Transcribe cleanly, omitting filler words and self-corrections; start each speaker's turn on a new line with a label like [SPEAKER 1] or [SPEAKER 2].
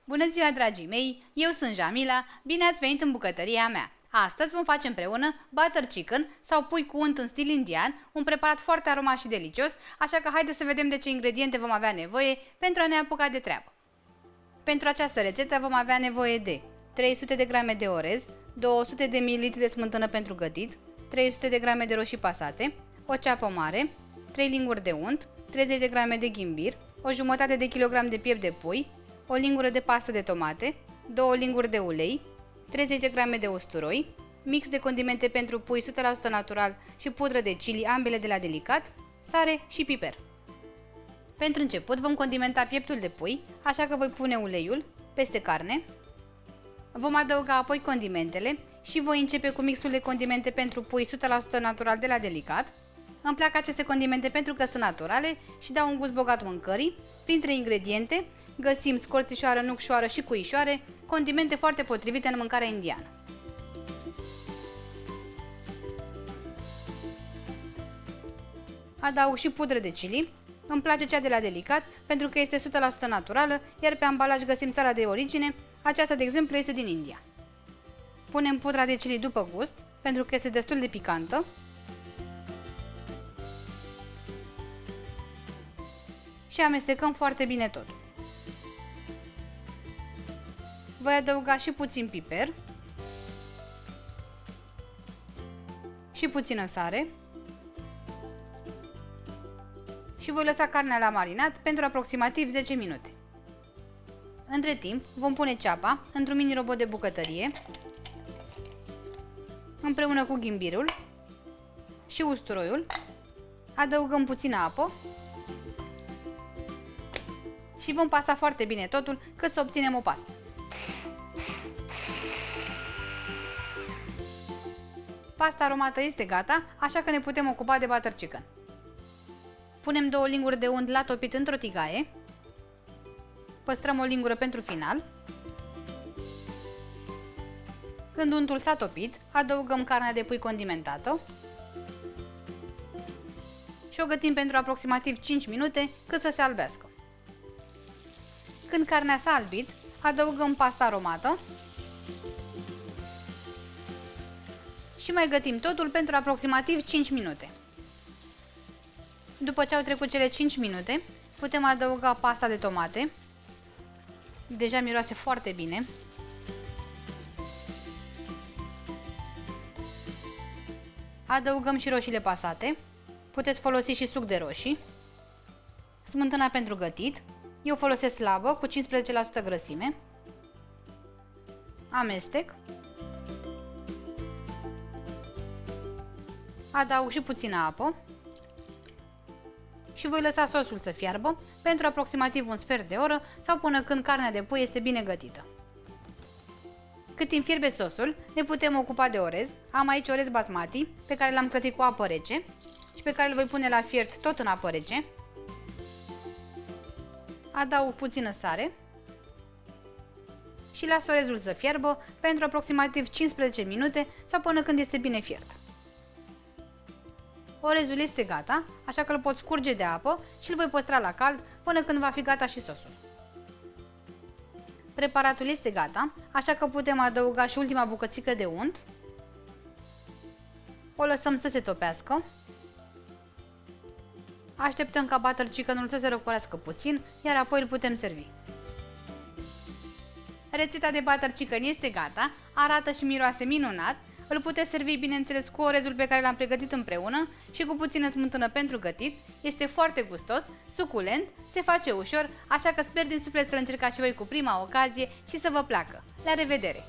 [SPEAKER 1] Bună ziua, dragii mei! Eu sunt Jamila, bine ați venit în bucătăria mea! Astăzi vom face împreună butter chicken sau pui cu unt în stil indian, un preparat foarte aromat și delicios, așa că haideți să vedem de ce ingrediente vom avea nevoie pentru a ne apuca de treabă. Pentru această rețetă vom avea nevoie de 300 de grame de orez, 200 de ml de smântână pentru gătit, 300 de grame de roșii pasate, o ceapă mare, 3 linguri de unt, 30 de grame de ghimbir, o jumătate de kilogram de piept de pui, o lingură de pastă de tomate, 2 linguri de ulei, 30 de grame de usturoi, mix de condimente pentru pui 100% natural și pudră de chili, ambele de la Delicat, sare și piper. Pentru început vom condimenta pieptul de pui, așa că voi pune uleiul peste carne, vom adăuga apoi condimentele și voi începe cu mixul de condimente pentru pui 100% natural de la Delicat. Îmi plac aceste condimente pentru că sunt naturale și dau un gust bogat mâncării. Printre ingrediente găsim scorțișoară, nucșoară și cuișoare, condimente foarte potrivite în mâncarea indiană. Adaug și pudră de chili. Îmi place cea de la Delicat pentru că este 100% naturală, iar pe ambalaj găsim țara de origine, aceasta de exemplu este din India. Punem pudra de chili după gust, pentru că este destul de picantă. Și amestecăm foarte bine totul. Voi adăuga și puțin piper și puțină sare și voi lăsa carnea la marinat pentru aproximativ 10 minute. Între timp vom pune ceapa într-un mini robot de bucătărie împreună cu ghimbirul și usturoiul, adăugăm puțină apă și vom pasa foarte bine totul cât să obținem o pastă. Pasta aromată este gata, așa că ne putem ocupa de butter chicken. Punem 2 linguri de unt la topit într-o tigaie, păstrăm o lingură pentru final. Când untul s-a topit, adăugăm carnea de pui condimentată și o gătim pentru aproximativ 5 minute cât să se albească. Când carnea s-a albit, adăugăm pasta aromată și mai gătim totul pentru aproximativ 5 minute. După ce au trecut cele 5 minute, putem adăuga pasta de tomate. Deja miroase foarte bine. Adăugăm și roșiile pasate. Puteți folosi și suc de roșii. Smântâna pentru gătit. Eu folosesc slabă cu 15% grăsime. Amestec. Adaug și puțină apă. Și voi lăsa sosul să fiarbă pentru aproximativ un sfert de oră sau până când carnea de pui este bine gătită. Cât timp fierbe sosul, ne putem ocupa de orez. Am aici orez basmati pe care l-am clătit cu apă rece și pe care îl voi pune la fiert tot în apă rece. Adaug puțină sare și las orezul să fiarbă pentru aproximativ 15 minute sau până când este bine fiert. Orezul este gata, așa că îl pot scurge de apă și îl voi păstra la cald până când va fi gata și sosul. Preparatul este gata, așa că putem adăuga și ultima bucățică de unt. O lăsăm să se topească. Așteptăm ca butter chicken-ul să se răcorească puțin, iar apoi îl putem servi. Rețeta de butter chicken este gata, arată și miroase minunat. Îl puteți servi, bineînțeles, cu orezul pe care l-am pregătit împreună și cu puțină smântână pentru gătit. Este foarte gustos, suculent, se face ușor, așa că sper din suflet să-l încercați și voi cu prima ocazie și să vă placă. La revedere!